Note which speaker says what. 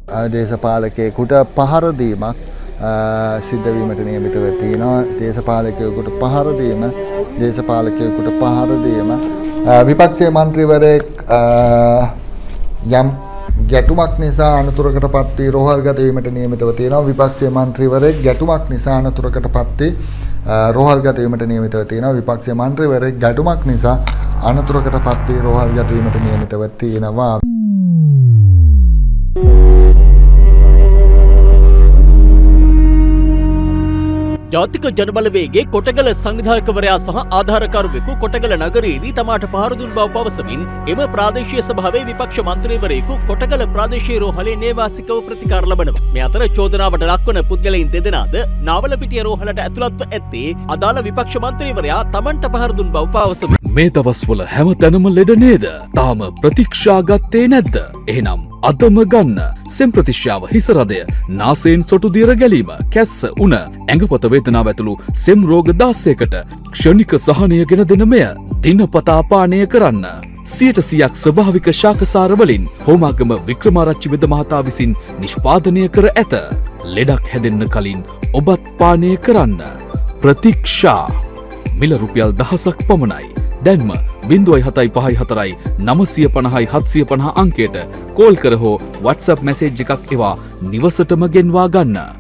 Speaker 1: දේශපාලකයෙකුට පහර දීමක් සිද්ධ වීමට නියමිතව තියෙනවා. දේශපාලකයෙකුට පහර දීම දේශපාලකයෙකුට පහර දීම විපක්ෂයේ മന്ത്രിවරයෙක් යම් ගැටුමක් නිසා අනතුරකටපත් වී රෝහල්ගත වීමට නියමිතව තියෙනවා. විපක්ෂයේ മന്ത്രിවරයෙක් ගැටුමක් නිසා අනතුරකටපත් වී රෝහල්ගත වීමට නියමිතව තියෙනවා. විපක්ෂයේ മന്ത്രിවරයෙක් ගැටුමක් නිසා අනතුරකටපත් වී රෝහල්ගත වීමට නියමිතව තියෙනවා.
Speaker 2: ජාතික ජනබලවේගයේ කොටගල සංවිධායකවරයා සහ ආධාරකරුවෙකු කොටගල නගරයේදී තමාට පහර දුන් බව පවසමින් එම ප්‍රාදේශීය සභාවේ විපක්ෂ මන්ත්‍රීවරයෙකු කොටගල ප්‍රාදේශීය රෝහලේ නේවාසිකව ප්‍රතිකාර ලබනවා. මේ අතර චෝදනාවට ලක්වන පුද්ගලයන් දෙදෙනාද නාවලපිටිය රෝහලට ඇතුළත්ව ඇත්තේ අදාළ විපක්ෂ මන්ත්‍රීවරයා තමන්ට පහර දුන් බව පවසමින්
Speaker 3: මේ දවස්වල හැමතැනම ලෙඩ නේද? තාම ප්‍රතික්ෂා ගත්තේ නැද්ද? එහෙනම් අදම ගන්න සෙම් ප්‍රතිශ්‍යාව හිස රදය, නාසයෙන් සොටු දියර ගැලීම, කැස්ස, උණ, ඇඟපත වේදනාව ඇතුළු සෙම් රෝග 16කට ක්ෂණික සහනය ගෙන දෙන මෙය දිනපතා පානය කරන්න. 100% ස්වභාවික ශාකසාර වලින් හෝමාගම වික්‍රමාරච්චි වෙද මහතා විසින් නිෂ්පාදනය කර ඇත. ලෙඩක් හැදෙන්න කලින් ඔබත් පානය කරන්න. ප්‍රතික්ෂා මිල රුපියල් 1000ක් පමණයි. දැන්ම 0754 950 750 අංකයට කෝල් කර හෝ WhatsApp මැසේජ් එකක් එවා නිවසටම ගෙන්වා ගන්න.